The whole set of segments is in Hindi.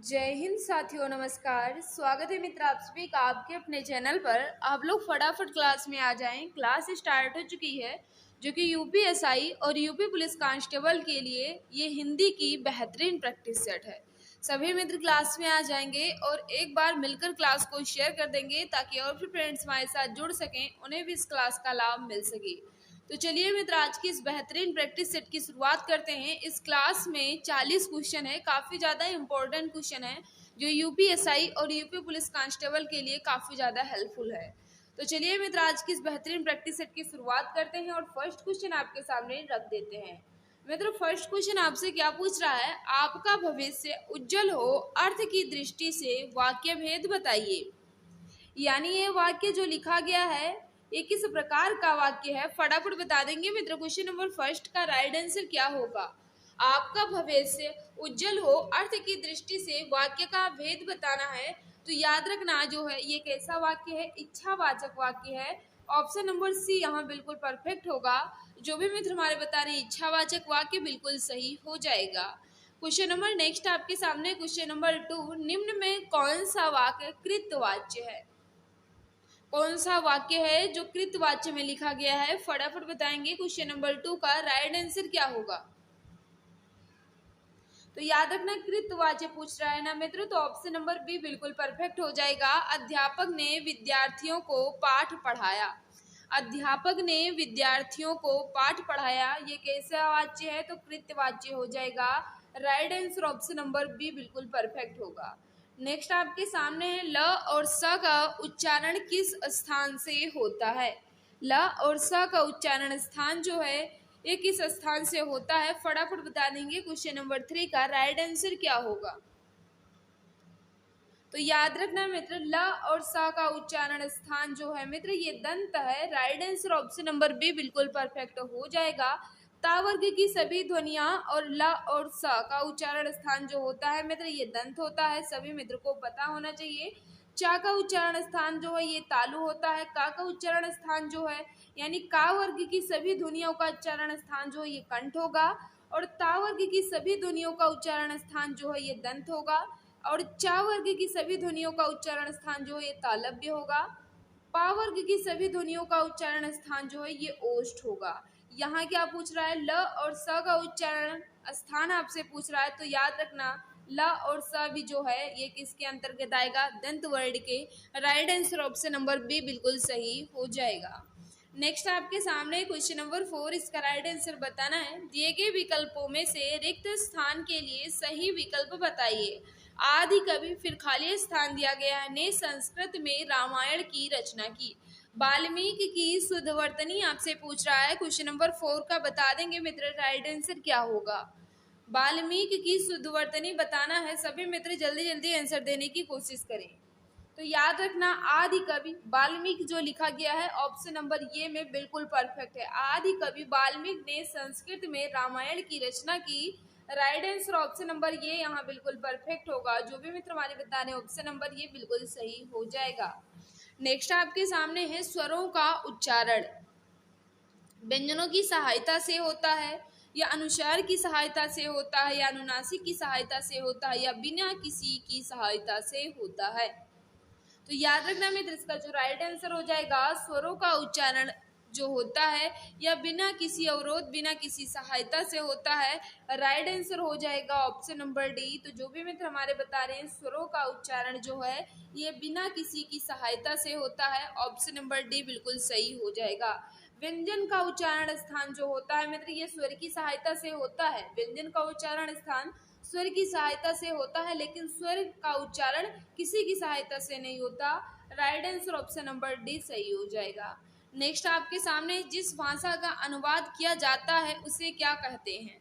जय हिंद साथियों, नमस्कार। स्वागत है मित्र आप सभी का आपके अपने चैनल पर। आप लोग फटाफट क्लास में आ जाएं। क्लास स्टार्ट हो चुकी है जो कि यूपीएसआई और यूपी पुलिस कांस्टेबल के लिए ये हिंदी की बेहतरीन प्रैक्टिस सेट है। सभी मित्र क्लास में आ जाएंगे और एक बार मिलकर क्लास को शेयर कर देंगे ताकि और भी फ्रेंड्स हमारे साथ जुड़ सकें, उन्हें भी इस क्लास का लाभ मिल सके। तो चलिए मित्र, आज की इस बेहतरीन प्रैक्टिस सेट की शुरुआत करते हैं। इस क्लास में 40 क्वेश्चन है, काफ़ी ज़्यादा इंपॉर्टेंट क्वेश्चन है जो यूपीएसआई और यूपी पुलिस कांस्टेबल के लिए काफ़ी ज़्यादा हेल्पफुल है। तो चलिए मित्र, आज की इस बेहतरीन प्रैक्टिस सेट की शुरुआत करते हैं और फर्स्ट क्वेश्चन आपके सामने रख देते हैं। मित्र, फर्स्ट क्वेश्चन आपसे क्या पूछ रहा है, आपका भविष्य उज्जवल हो अर्थ की दृष्टि से वाक्य भेद बताइए। यानी ये वाक्य जो लिखा गया है ये किस प्रकार का वाक्य है, फटाफट बता देंगे मित्र। क्वेश्चन नंबर फर्स्ट का राइट आंसर क्या होगा? आपका भविष्य उज्जवल हो अर्थ की दृष्टि से वाक्य का भेद बताना है। तो याद रखना जो है ये कैसा वाक्य है, इच्छावाचक वाक्य है। ऑप्शन नंबर सी यहाँ बिल्कुल परफेक्ट होगा। जो भी मित्र हमारे बता रहे हैं इच्छावाचक वाक्य बिल्कुल सही हो जाएगा। क्वेश्चन नंबर नेक्स्ट आपके सामने, क्वेश्चन नंबर 2, निम्न में कौन सा वाक्य कृतवाच्य है? कौन सा वाक्य है जो कृतवाच्य में लिखा गया है, फटाफट बताएंगे। क्वेश्चन नंबर 2 का राइट आंसर क्या होगा? तो याद रखना कृतवाच्य पूछ रहा है ना मित्र, तो ऑप्शन नंबर बी बिल्कुल परफेक्ट हो जाएगा। अध्यापक ने विद्यार्थियों को पाठ पढ़ाया। अध्यापक ने विद्यार्थियों को पाठ पढ़ाया, ये कैसा वाच्य है? तो कृतवाच्य हो जाएगा। Right answer option number B बिल्कुल परफेक्ट होगा। नेक्स्ट आपके सामने है, ल और स का उच्चारण किस स्थान से होता है? ल और स का उच्चारण स्थान जो है ये किस स्थान से होता है, फटाफट बता देंगे। क्वेश्चन नंबर 3 का राइट आंसर क्या होगा? तो याद रखना मित्र, ल और स का उच्चारण स्थान जो है मित्र ये दंत है। Right answer option number B बिल्कुल परफेक्ट हो जाएगा। ता वर्ग की सभी ध्वनियां और ल और स का उच्चारण स्थान जो होता है मित्र ये दंत होता है, सभी मित्र को पता होना चाहिए। चा का उच्चारण स्थान जो है ये तालु होता है। का उच्चारण स्थान जो है यानी का वर्ग की सभी ध्वनियों का उच्चारण स्थान जो है ये कंठ होगा। और ता वर्ग की सभी ध्वनियों का उच्चारण स्थान जो है ये दंत होगा। और चा वर्ग की सभी ध्वनियों का उच्चारण स्थान जो है ये तालव्य होगा। पा वर्ग की सभी ध्वनियों का उच्चारण स्थान जो है ये ओष्ठ होगा। यहाँ क्या पूछ रहा है, ल और स का उच्चारण स्थान आपसे पूछ रहा है। तो याद रखना ल और स भी जो है ये किसके अंतर्गत आएगा? दंत वर्ण के। Right answer option number B बिल्कुल सही हो जाएगा। नेक्स्ट आपके सामने क्वेश्चन नंबर 4, इसका राइट आंसर बताना है। दिए गए विकल्पों में से रिक्त स्थान के लिए सही विकल्प बताइए। आदि कवि, फिर खाली स्थान दिया गया है, ने संस्कृत में रामायण की रचना की। वाल्मीकि की शुद्धवर्तनी आपसे पूछ रहा है। क्वेश्चन नंबर 4 का बता देंगे मित्र, राइट आंसर क्या होगा? वाल्मीकि की शुद्धवर्तनी बताना है। सभी मित्र जल्दी जल्दी आंसर देने की कोशिश करें। तो याद रखना आदि कवि वाल्मीकि जो लिखा गया है ऑप्शन नंबर ये में बिल्कुल परफेक्ट है। आदि कवि वाल्मीकि ने संस्कृत में रामायण की रचना की। राइट आंसर ऑप्शन नंबर ये यहाँ बिल्कुल परफेक्ट होगा। जो भी मित्र हमारे बता रहे हैं ऑप्शन नंबर ये बिल्कुल सही हो जाएगा। नेक्स्ट आपके सामने है, स्वरों का उच्चारण व्यंजनों की सहायता से होता है या अनुस्वार की सहायता से होता है या अनुनासिक की सहायता से होता है या बिना किसी की सहायता से होता है। तो याद रखना मित्र, इसका जो राइट आंसर हो जाएगा स्वरों का उच्चारण जो होता है या बिना किसी अवरोध बिना किसी सहायता से होता है। राइट आंसर हो जाएगा ऑप्शन नंबर डी। तो जो भी मित्र हमारे बता रहे हैं स्वरों का उच्चारण जो है ये बिना किसी की सहायता से होता है, ऑप्शन नंबर डी बिल्कुल सही हो जाएगा। व्यंजन का उच्चारण स्थान जो होता है मित्र ये स्वर की सहायता से होता है। व्यंजन का उच्चारण स्थान स्वर की सहायता से होता है, लेकिन स्वर का उच्चारण किसी की सहायता से नहीं होता। Right answer option number D सही हो जाएगा। नेक्स्ट आपके सामने, जिस भाषा का अनुवाद किया जाता है उसे क्या कहते हैं?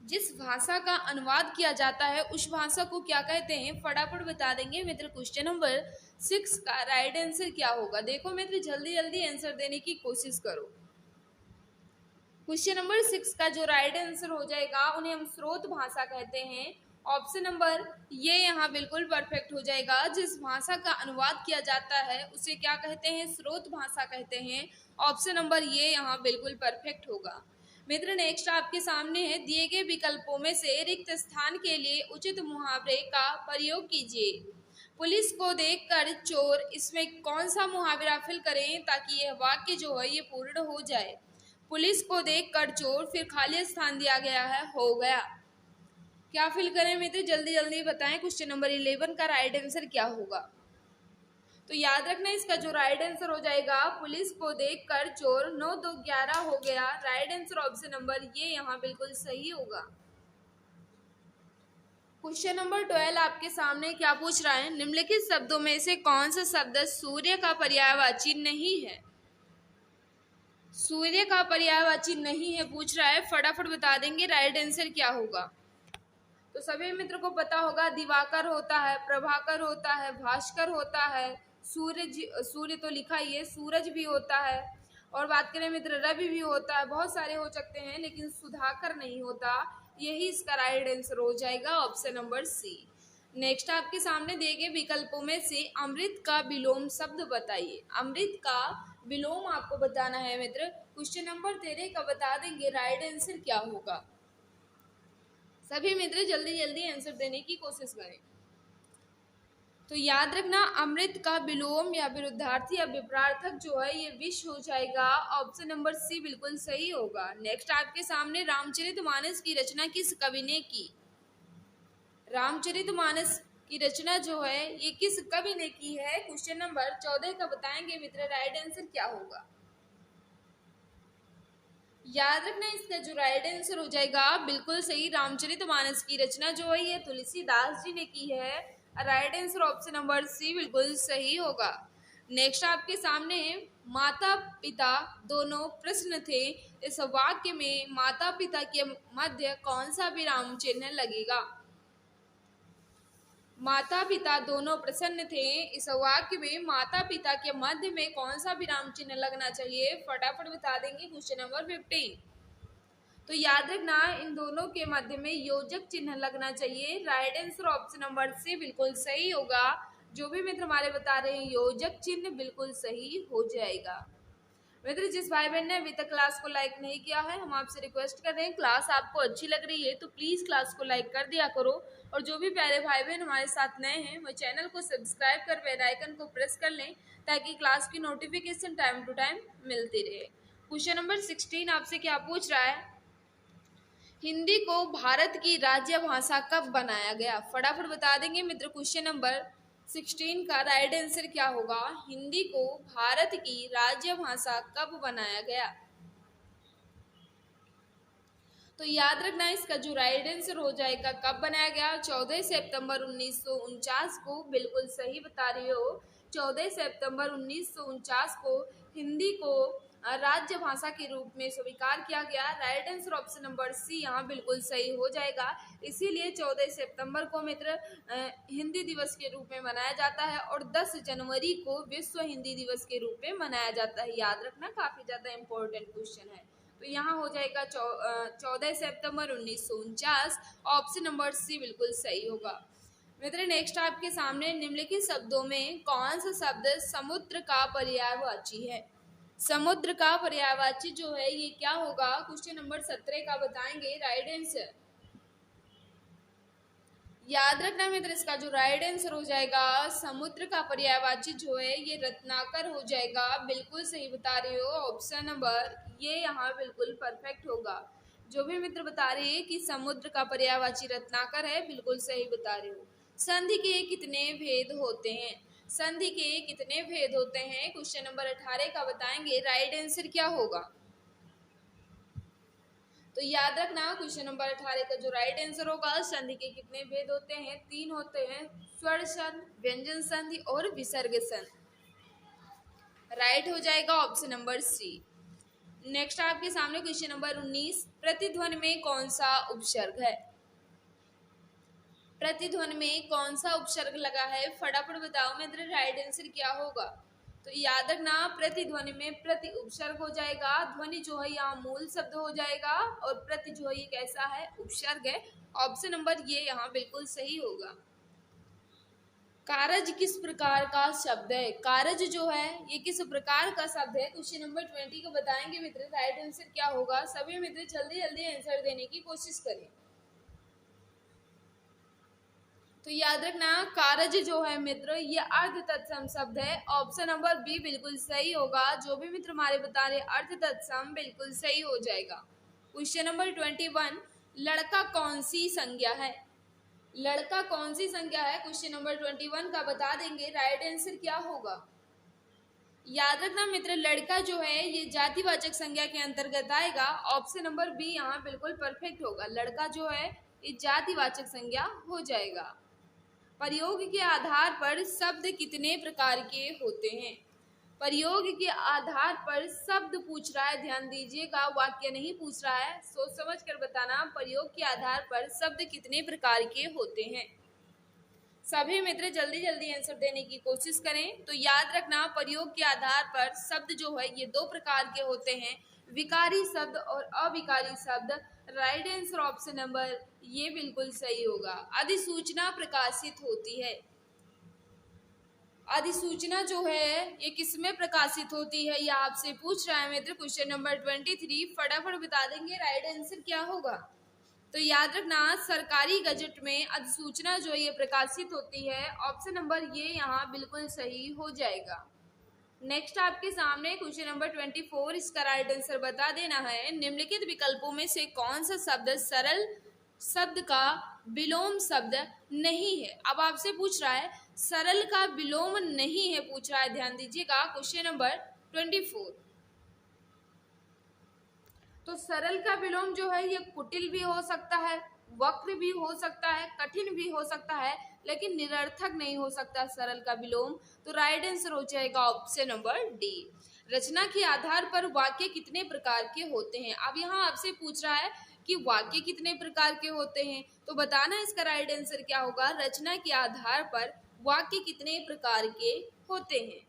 जिस भाषा का अनुवाद किया जाता है उस भाषा को क्या कहते हैं, फटाफट बता देंगे मित्र। क्वेश्चन नंबर 6 का राइट आंसर क्या होगा? देखो मित्र जल्दी जल्दी आंसर देने की कोशिश करो। क्वेश्चन नंबर 6 का जो राइट आंसर हो जाएगा उन्हें हम स्रोत भाषा कहते हैं। ऑप्शन नंबर ये यहाँ बिल्कुल परफेक्ट हो जाएगा। जिस भाषा का अनुवाद किया जाता है उसे क्या कहते हैं? स्रोत भाषा कहते हैं। ऑप्शन नंबर ये यहाँ बिल्कुल परफेक्ट होगा। मित्र नेक्स्ट आपके सामने है, दिए गए विकल्पों में से रिक्त स्थान के लिए उचित मुहावरे का प्रयोग कीजिए। पुलिस को देखकर चोर, इसमें कौन सा मुहावरा फिल करें ताकि यह वाक्य जो है ये पूर्ण हो जाए। पुलिस को देखकर चोर, फिर खाली स्थान दिया गया है, हो गया। क्या फिल करें मित्र, जल्दी जल्दी बताएं। क्वेश्चन नंबर 11 का राइट आंसर क्या होगा? तो याद रखना इसका जो राइट आंसर हो जाएगा, पुलिस को देखकर चोर, 9 2 11 हो गया। राइट आंसर ऑप्शन नंबर ये यहाँ बिल्कुल सही होगा। क्वेश्चन नंबर 12 आपके सामने क्या पूछ रहा है, निम्नलिखित शब्दों में से कौन सा शब्द सूर्य का पर्यायवाची नहीं है? सूर्य का पर्यायवाची नहीं है पूछ रहा है, फटाफट बता देंगे राइट आंसर क्या होगा। तो सभी मित्र को पता होगा, दिवाकर होता है, प्रभाकर होता है, भास्कर होता है, सूर्य तो लिखा ही है, सूरज भी होता है, और बात करें मित्र रवि भी होता है, बहुत सारे हो सकते हैं, लेकिन सुधाकर नहीं होता। यही इसका राइट आंसर हो जाएगा, ऑप्शन नंबर सी। नेक्स्ट आपके सामने दिए गए विकल्पों में से अमृत का विलोम शब्द बताइए। अमृत का विलोम आपको बताना है मित्र। क्वेश्चन नंबर 13 का बता देंगे राइट आंसर क्या होगा। सभी मित्र जल्दी जल्दी आंसर देने की कोशिश करें। तो याद रखना, अमृत का विलोम या विरुद्धार्थी या विपरार्थक जो है ये विष हो जाएगा। ऑप्शन नंबर सी बिल्कुल सही होगा। नेक्स्ट आपके सामने रामचरितमानस की रचना किस कवि ने की? रामचरितमानस की रचना जो है ये किस कवि ने की है? क्वेश्चन नंबर 14 का बताएंगे मित्र, राइट आंसर क्या होगा। याद रखना इसका जो राइट आंसर हो जाएगा बिल्कुल सही, रामचरितमानस की रचना जो है ये तुलसीदास जी ने की है। Right answer option number C बिल्कुल सही होगा। नेक्स्ट आपके सामने माता पिता दोनों प्रश्न थे, इस वाक्य में माता पिता के मध्य कौन सा विराम चिन्ह लगेगा? माता पिता दोनों प्रसन्न थे, इस वाक्य में माता पिता के मध्य में कौन सा विराम चिन्ह लगना चाहिए? फटाफट बता देंगे। Question number 15। तो याद रखना इन दोनों के मध्य में योजक चिन्ह लगना चाहिए। Right answer option number C बिल्कुल सही होगा। जो भी मित्र हमारे बता रहे हैं योजक चिन्ह बिल्कुल सही हो जाएगा। मित्र जिस भाई बहन ने अभी तक क्लास को लाइक नहीं किया है, हम आपसे रिक्वेस्ट कर रहे हैं, क्लास आपको अच्छी लग रही है तो प्लीज़ क्लास को लाइक कर दिया करो। और जो भी प्यारे भाई बहन हमारे साथ नए हैं वो चैनल को सब्सक्राइब कर बेल आइकन को प्रेस कर लें ताकि क्लास की नोटिफिकेशन टाइम टू टाइम मिलती रहे। क्वेश्चन नंबर 16 आपसे क्या पूछ रहा है, हिंदी को भारत की राज्य भाषा कब बनाया गया? फटाफट बता देंगे मित्र। क्वेश्चन नंबर 16 का राइट आंसर क्या होगा? हिंदी को भारत की राज्य भाषा कब बनाया गया? तो याद रखना इसका जो राइट आंसर हो जाएगा कब बनाया गया, 14 सितंबर 1949 को। बिल्कुल सही बता रही हो, 14 सितंबर 1949 को हिंदी को राज्य भाषा के रूप में स्वीकार किया गया। Right answer option number C यहाँ बिल्कुल सही हो जाएगा। इसीलिए 14 सितंबर को मित्र हिंदी दिवस के रूप में मनाया जाता है और 10 जनवरी को विश्व हिंदी दिवस के रूप में मनाया जाता है। याद रखना, काफ़ी ज़्यादा इम्पोर्टेंट क्वेश्चन है। तो यहाँ हो जाएगा 14 सितंबर 1949। ऑप्शन नंबर सी बिल्कुल सही होगा। मित्र नेक्स्ट आपके सामने निम्नलिखित शब्दों में कौन सा शब्द समुद्र का पर्यायवाची है? समुद्र का पर्यायवाची जो है ये क्या होगा? क्वेश्चन नंबर 17 का बताएंगे राइट आंसर। याद रखना मित्र इसका जो राइट आंसर हो जाएगा समुद्र का पर्यायवाची जो है ये रत्नाकर हो जाएगा। बिल्कुल सही बता रहे हो, ऑप्शन नंबर ये यहाँ बिल्कुल परफेक्ट होगा। जो भी मित्र बता रहे हैं कि समुद्र का पर्यायवाची रत्नाकर है, बिल्कुल सही बता रहे हो। संधि के कितने भेद होते हैं? संधि के कितने भेद होते हैं? क्वेश्चन नंबर 18 का बताएंगे राइट आंसर क्या होगा। तो याद रखना क्वेश्चन नंबर 18 का जो राइट आंसर होगा संधि के कितने भेद होते हैं? 3 होते हैं, स्वर संधि, व्यंजन संधि और विसर्ग संधि। राइट हो जाएगा ऑप्शन नंबर सी। नेक्स्ट आपके सामने क्वेश्चन नंबर 19, प्रतिध्वनि में कौन सा उपसर्ग है? प्रतिध्वनि में कौन सा उपसर्ग लगा है? फटाफट बताओ मित्र, राइट आंसर क्या होगा। तो याद रखना प्रतिध्वनि में प्रति उपसर्ग हो जाएगा। ध्वनि जो है यहाँ मूल शब्द हो जाएगा और प्रति जो है ये कैसा है? उपसर्ग है। ऑप्शन नंबर ये यहाँ बिल्कुल सही होगा। कारज किस प्रकार का शब्द है? कारज जो है ये किस प्रकार का शब्द है? क्वेश्चन नंबर 20 को बताएंगे मित्र। राइट आंसर क्या होगा? सभी मित्र जल्दी जल्दी आंसर देने की कोशिश करें। तो याद रखना, कारज जो है मित्र ये अर्ध तत्सम शब्द है। ऑप्शन नंबर बी बिल्कुल सही होगा। जो भी मित्र हमारे बता रहे अर्ध तत्सम बिल्कुल सही हो जाएगा। क्वेश्चन नंबर 21, लड़का कौन सी संज्ञा है? लड़का कौन सी संज्ञा है? क्वेश्चन नंबर 21 का बता देंगे। राइट आंसर क्या होगा? याद रखना मित्र, लड़का जो है ये जातिवाचक संज्ञा के अंतर्गत आएगा। ऑप्शन नंबर बी यहाँ बिल्कुल परफेक्ट होगा। लड़का जो है ये जातिवाचक संज्ञा हो जाएगा। प्रयोग के आधार पर शब्द कितने प्रकार के होते हैं? प्रयोग के आधार पर शब्द पूछ रहा है, ध्यान दीजिएगा, वाक्य नहीं पूछ रहा है। सोच समझ कर बताना, प्रयोग के आधार पर शब्द कितने प्रकार के होते हैं। सभी मित्र जल्दी जल्दी आंसर देने की कोशिश करें। तो याद रखना, प्रयोग के आधार पर शब्द जो है ये दो प्रकार के होते हैं, विकारी शब्द और अविकारी शब्द। राइट आंसर ऑप्शन नंबर ये बिल्कुल सही होगा। अधिसूचना प्रकाशित होती है। अधिसूचना जो है ये किसमें प्रकाशित होती है, यह आपसे पूछ रहा है मित्र। क्वेश्चन नंबर 23 फटाफट बता देंगे। राइट आंसर क्या होगा? तो याद रखना, सरकारी गजट में अधिसूचना जो ये प्रकाशित होती है। ऑप्शन नंबर ये यहाँ बिल्कुल सही हो जाएगा। नेक्स्ट आपके सामने क्वेश्चन नंबर 24, इसका राइट आंसर बता देना है। निम्नलिखित विकल्पों में से कौन सा शब्द सरल शब्द का विलोम शब्द नहीं है? अब आपसे पूछ रहा है सरल का विलोम नहीं है, पूछ रहा है, ध्यान दीजिएगा। क्वेश्चन नंबर 24, तो सरल का विलोम जो है ये कुटिल भी हो सकता है, वक्र भी हो सकता है, कठिन भी हो सकता है, लेकिन निरर्थक नहीं हो सकता सरल का विलोम। तो राइट आंसर हो जाएगा ऑप्शन नंबर डी। रचना के आधार पर वाक्य कितने प्रकार के होते हैं? अब यहाँ आपसे पूछ रहा है कि वाक्य कितने प्रकार के होते हैं, तो बताना इसका राइट आंसर क्या होगा। रचना के आधार पर वाक्य कितने प्रकार के होते हैं?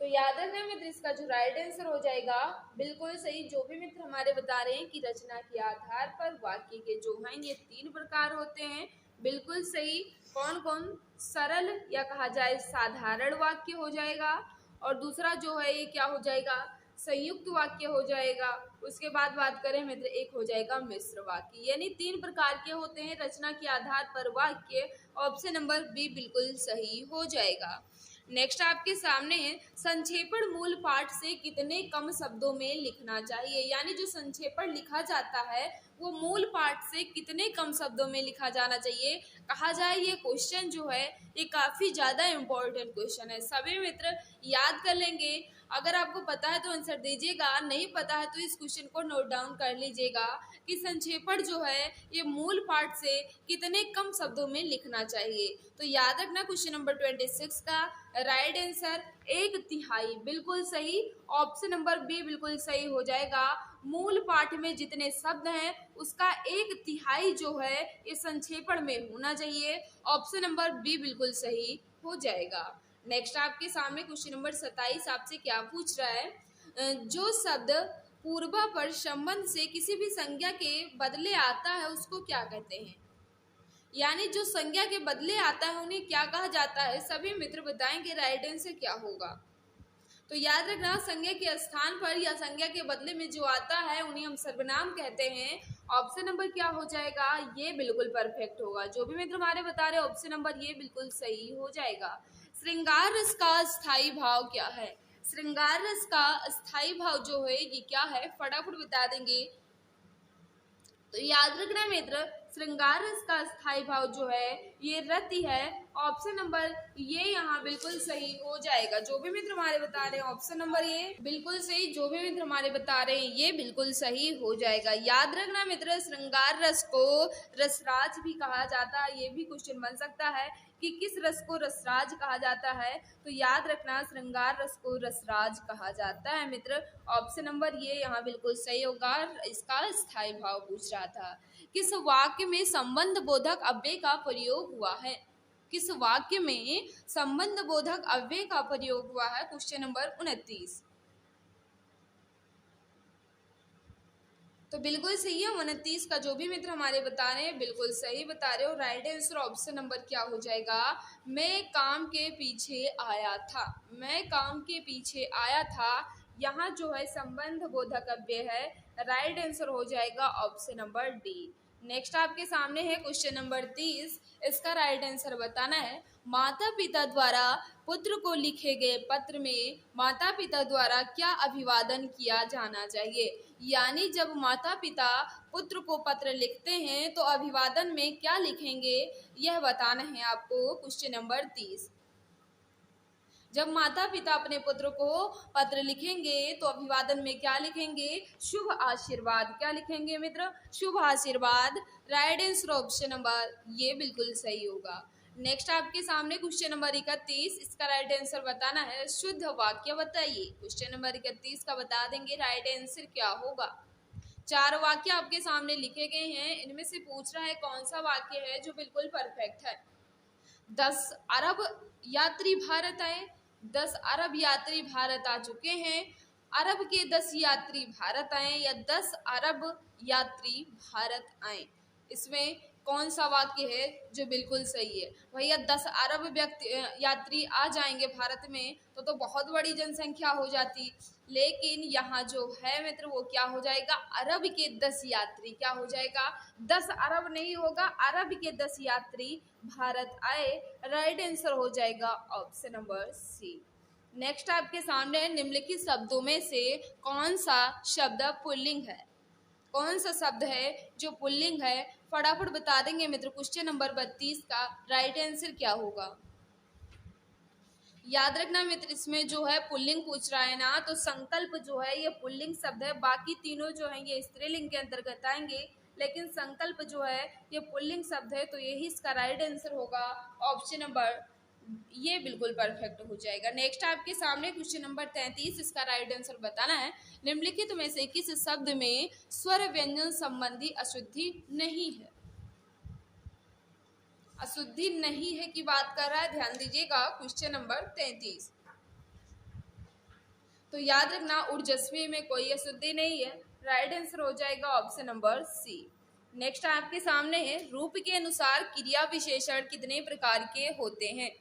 तो याद रखना मित्र, इसका जो राइट आंसर हो जाएगा बिल्कुल सही। जो भी मित्र हमारे बता रहे हैं कि रचना के आधार पर वाक्य के जो हैं ये 3 प्रकार होते हैं, बिल्कुल सही। कौन कौन? सरल या कहा जाए साधारण वाक्य हो जाएगा, और दूसरा जो है ये क्या हो जाएगा, संयुक्त वाक्य हो जाएगा। उसके बाद बात करें मित्र, एक हो जाएगा मिश्र वाक्य। यानी 3 प्रकार के होते हैं रचना के आधार पर वाक्य। ऑप्शन नंबर बी बिल्कुल सही हो जाएगा। नेक्स्ट आपके सामने है, संक्षेपण मूल पाठ से कितने कम शब्दों में लिखना चाहिए? यानी जो संक्षेपण लिखा जाता है वो मूल पाठ से कितने कम शब्दों में लिखा जाना चाहिए? कहा जाए ये क्वेश्चन जो है ये काफी ज्यादा इम्पोर्टेंट क्वेश्चन है। सभी मित्र याद कर लेंगे। अगर आपको पता है तो आंसर दीजिएगा, नहीं पता है तो इस क्वेश्चन को नोट डाउन कर लीजिएगा कि संक्षेपण जो है ये मूल पाठ से कितने कम शब्दों में लिखना चाहिए। तो याद रखना, क्वेश्चन नंबर 26 का राइट आंसर 1/3 बिल्कुल सही। ऑप्शन नंबर बी बिल्कुल सही हो जाएगा। मूल पाठ में जितने शब्द हैं उसका 1/3 जो है ये संक्षेपण में होना चाहिए। ऑप्शन नंबर बी बिल्कुल सही हो जाएगा। नेक्स्ट आपके सामने क्वेश्चन नंबर 27 आपसे क्या पूछ रहा है, जो शब्द पूर्वापर संबंध से किसी भी संज्ञा के बदले आता है उसको क्या कहते हैं? यानी जो संज्ञा के बदले आता है उन्हें क्या कहा जाता है? सभी मित्र बताएंगे राइट आंसर क्या होगा। तो याद रखना, संज्ञा के स्थान पर या संज्ञा के बदले में जो आता है उन्हें हम सर्वनाम कहते हैं। ऑप्शन नंबर क्या हो जाएगा? ये बिल्कुल परफेक्ट होगा। जो भी मित्र हमारे बता रहे ऑप्शन नंबर ये बिल्कुल सही हो जाएगा। श्रृंगार रस का स्थायी भाव क्या है? श्रृंगार रस का स्थायी भाव जो है ये क्या है? फटाफट बता देंगे। तो याद रखना मित्र, श्रृंगार रस का स्थायी भाव जो है ये रति है। ऑप्शन नंबर ये यहाँ बिल्कुल सही हो जाएगा। जो भी मित्र हमारे बता रहे हैं ऑप्शन नंबर ये बिल्कुल सही। जो भी मित्र हमारे बता रहे हैं ये बिल्कुल सही हो जाएगा। याद रखना मित्र, श्रृंगार रस को रसराज भी कहा जाता है। ये भी क्वेश्चन बन सकता है कि किस रस को रसराज कहा जाता है। तो याद रखना, श्रृंगार रस को रसराज कहा जाता है मित्र। ऑप्शन नंबर ये यहाँ बिल्कुल सही होगा। इसका स्थायी भाव पूछ रहा था। किस वाक्य में संबंध बोधक अव्यय का प्रयोग हुआ है? किस वाक्य में संबंध बोधक अव्यय का प्रयोग हुआ है? Question number 29। तो बिल्कुल सही है, 29 का जो भी मित्र हमारे बता रहे हैं बिल्कुल सही बता रहे हो। राइट आंसर ऑप्शन नंबर क्या हो जाएगा, मैं काम के पीछे आया था। मैं काम के पीछे आया था, यहाँ जो है संबंध बोधक अव्यय है। राइट आंसर हो जाएगा ऑप्शन नंबर डी। नेक्स्ट आपके सामने है क्वेश्चन नंबर 30, इसका राइट आंसर बताना है। माता पिता द्वारा पुत्र को लिखे गए पत्र में माता पिता द्वारा क्या अभिवादन किया जाना चाहिए। यानी जब माता पिता पुत्र को पत्र लिखते हैं तो अभिवादन में क्या लिखेंगे, यह बताना है आपको। क्वेश्चन नंबर 30, जब माता पिता अपने पुत्र को पत्र लिखेंगे तो अभिवादन में क्या लिखेंगे, शुभ आशीर्वाद। क्या लिखेंगे मित्र, शुभ आशीर्वाद। राइट आंसर ऑप्शन नंबर ये बिल्कुल सही होगा। नेक्स्ट आपके सामने क्वेश्चन नंबर 31, इसका राइट आंसर बताना है। शुद्ध वाक्य बताइए। क्वेश्चन नंबर 31 का बता देंगे राइट आंसर क्या होगा। 4 वाक्य आपके सामने लिखे गए हैं, इनमें से पूछ रहा है कौन सा वाक्य है जो बिल्कुल परफेक्ट है। 10 अरब यात्री भारत आए। 10 अरब यात्री भारत आ चुके हैं। अरब के 10 यात्री भारत आए या 10 अरब यात्री भारत आए, इसमें कौन सा वाक्य है जो बिल्कुल सही है। भैया 10 अरब व्यक्ति यात्री आ जाएंगे भारत में तो बहुत बड़ी जनसंख्या हो जाती, लेकिन यहाँ जो है मित्र वो क्या हो जाएगा, अरब के 10 यात्री। क्या हो जाएगा, 10 अरब नहीं होगा, अरब के 10 यात्री भारत आए। राइट आंसर हो जाएगा ऑप्शन नंबर सी। नेक्स्ट आपके सामने निम्नलिखित शब्दों में से कौन सा शब्द पुल्लिंग है। कौन सा शब्द है जो पुल्लिंग है, फटाफट बता देंगे मित्र। क्वेश्चन नंबर 32 का राइट आंसर क्या होगा। याद रखना मित्र, इसमें जो है पुल्लिंग पूछ रहा है ना, तो संकल्प जो है ये पुल्लिंग शब्द है। बाकी तीनों जो है ये स्त्रीलिंग के अंतर्गत आएंगे, लेकिन संकल्प जो है ये पुल्लिंग शब्द है, तो यही इसका राइट आंसर होगा ऑप्शन नंबर ये बिल्कुल परफेक्ट हो जाएगा। नेक्स्ट आपके सामने क्वेश्चन नंबर 33, इसका राइट आंसर बताना है। निम्नलिखित में से किस शब्द में स्वर व्यंजन संबंधी अशुद्धि नहीं है। अशुद्धि नहीं है की बात कर रहा है, ध्यान दीजिएगा। क्वेश्चन नंबर 33, तो याद रखना ऊर्जस्वी में कोई अशुद्धि नहीं है। राइट आंसर हो जाएगा ऑप्शन नंबर सी। नेक्स्ट आपके सामने है, रूप के अनुसार क्रिया विशेषण कितने प्रकार के होते हैं।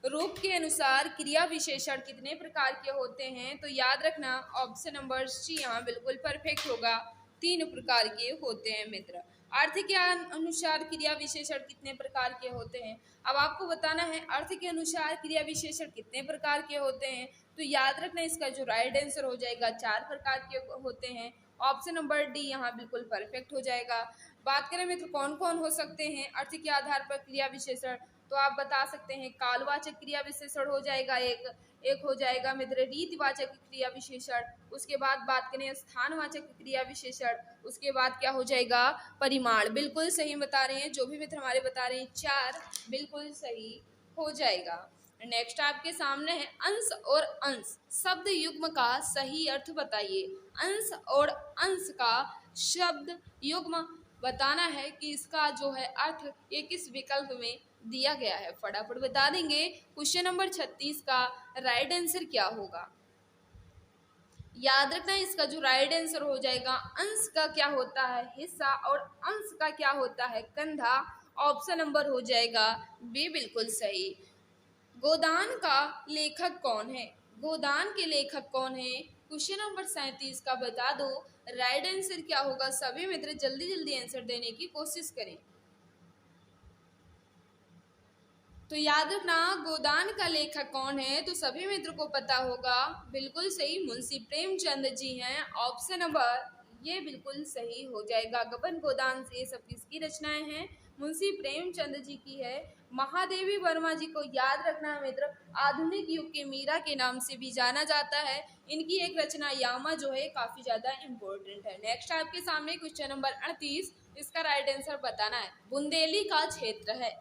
रूप के अनुसार क्रिया विशेषण कितने प्रकार के होते हैं, तो याद रखना ऑप्शन नंबर सी यहाँ बिल्कुल परफेक्ट होगा। 3 प्रकार के होते हैं मित्र। अर्थ के अनुसार क्रिया विशेषण कितने प्रकार के होते हैं, अब आपको बताना है अर्थ के अनुसार क्रिया विशेषण कितने प्रकार के होते हैं। तो याद रखना इसका जो राइट आंसर हो जाएगा 4 प्रकार के होते हैं। ऑप्शन नंबर डी यहाँ बिल्कुल परफेक्ट हो जाएगा। बात करें मित्र कौन कौन हो सकते हैं अर्थ के आधार पर क्रिया विशेषण, तो आप बता सकते हैं कालवाचक क्रिया विशेषण हो जाएगा एक हो जाएगा मित्र रीतिवाचक क्रिया विशेषण। उसके बाद बात करें स्थानवाचक क्रिया विशेषण, उसके बाद क्या हो जाएगा परिमाण। बिल्कुल सही बता रहे हैं, जो भी मित्र हमारे बता रहे हैं 4 बिल्कुल सही हो जाएगा। नेक्स्ट आपके सामने है अंश और अंश शब्द युग्म का सही अर्थ बताइए। अंश और अंश का शब्द युग्म बताना है कि इसका जो है अर्थ ये किस विकल्प में दिया गया है, फटाफट बता देंगे। क्वेश्चन नंबर 36 का राइट आंसर क्या होगा। याद रखना इसका जो राइट आंसर हो जाएगा अंश का क्या होता है हिस्सा और अंश का क्या होता है कंधा। ऑप्शन नंबर हो जाएगा बी बिल्कुल सही। गोदान का लेखक कौन है। गोदान के लेखक कौन है, क्वेश्चन नंबर 37 का बता दो। राइट आंसर क्या होगा, सभी मित्र जल्दी जल्दी आंसर देने की कोशिश करें। तो याद रखना गोदान का लेखक कौन है, तो सभी मित्र को पता होगा बिल्कुल सही मुंशी प्रेमचंद जी हैं। ऑप्शन नंबर ये बिल्कुल सही हो जाएगा। गबन गोदान से ये सब किसकी रचनाएं हैं, मुंशी प्रेमचंद जी की है। महादेवी वर्मा जी को याद रखना मित्र आधुनिक युग के मीरा के नाम से भी जाना जाता है। इनकी एक रचना यामा जो है काफी ज्यादा इम्पोर्टेंट है। नेक्स्ट आपके सामने क्वेश्चन नंबर 38, इसका राइट आंसर बताना है। बुंदेली का क्षेत्र है।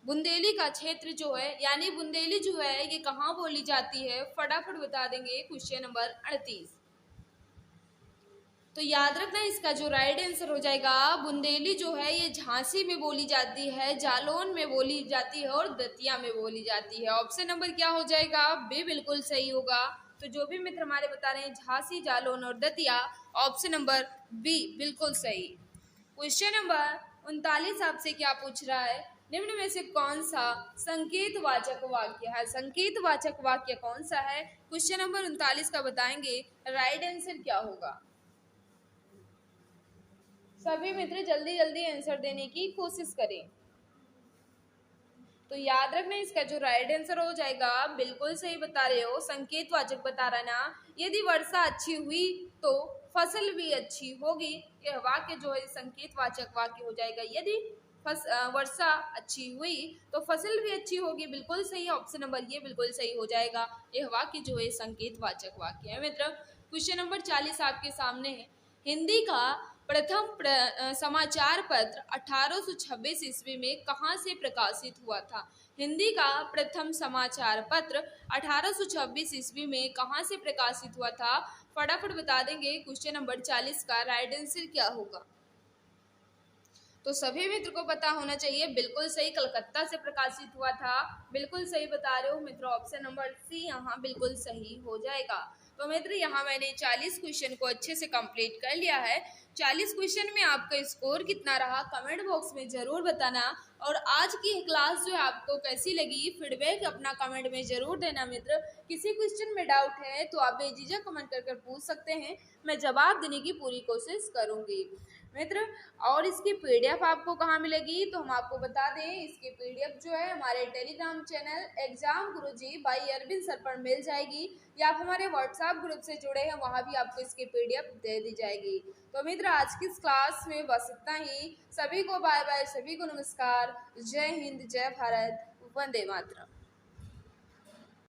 बुंदेली का क्षेत्र जो है यानी बुंदेली जो है ये कहाँ बोली जाती है, फटाफट बता देंगे। क्वेश्चन नंबर 38, तो याद रखना इसका जो राइट आंसर हो जाएगा बुंदेली जो है ये झांसी में बोली जाती है, जालौन में बोली जाती है और दतिया में बोली जाती है। ऑप्शन नंबर क्या हो जाएगा बी बिल्कुल सही होगा। तो जो भी मित्र हमारे बता रहे हैं झांसी, जालौन और दतिया, ऑप्शन नंबर बी बिल्कुल सही। क्वेश्चन नंबर 39 आपसे क्या पूछ रहा है, निम्न में से कौन सा संकेतवाचक वाक्य है? संकेतवाचक वाक्य कौन सा है? क्वेश्चन नंबर 39 का बताएंगे, राइट आंसर क्या होगा? सभी मित्र जल्दी जल्दी आंसर देने की कोशिश करें। तो याद रखना इसका जो राइट आंसर हो जाएगा, बिल्कुल सही बता रहे हो, संकेतवाचक बता रहा ना, यदि वर्षा अच्छी हुई तो फसल भी अच्छी होगी। यह वाक्य जो है संकेतवाचक वाक्य हो जाएगा। यदि वर्षा अच्छी हुई तो फसल भी अच्छी होगी, बिल्कुल सही, ऑप्शन नंबर ये बिल्कुल सही हो जाएगा। यह वाक्य जो है संकेतवाचक वाक्य है। मित्र क्वेश्चन नंबर 40 आपके सामने है, हिंदी का प्रथम समाचार पत्र 1826 ईस्वी में कहाँ से प्रकाशित हुआ था? हिंदी का प्रथम समाचार पत्र 1826 ईस्वी में कहाँ से प्रकाशित हुआ था? फटाफट बता देंगे। क्वेश्चन नंबर 40 का राइट आंसर क्या होगा? तो सभी मित्र को पता होना चाहिए, बिल्कुल सही, कलकत्ता से प्रकाशित हुआ था। बिल्कुल सही बता रहे हो मित्र, ऑप्शन नंबर सी यहाँ बिल्कुल सही हो जाएगा। तो मित्र यहाँ मैंने 40 क्वेश्चन को अच्छे से कंप्लीट कर लिया है। 40 क्वेश्चन में आपका स्कोर कितना रहा कमेंट बॉक्स में जरूर बताना, और आज की क्लास जो है आपको कैसी लगी फीडबैक अपना कमेंट में जरूर देना। मित्र किसी क्वेश्चन में डाउट है तो आप बेझिझक कमेंट कर पूछ सकते हैं, मैं जवाब देने की पूरी कोशिश करूंगी। मित्र और इसकी पीडीएफ आपको कहाँ मिलेगी, तो हम आपको बता दें, इसकी पीडीएफ जो है हमारे Telegram channel exam Guruji by Arvind sir पर मिल जाएगी, या आप हमारे व्हाट्सएप ग्रुप से जुड़े हैं वहाँ भी आपको इसकी पीडीएफ दे दी जाएगी। तो मित्र आज की इस क्लास में बस इतना ही। सभी को बाय बाय, सभी को नमस्कार, जय हिंद, जय भारत, वंदे मातरम।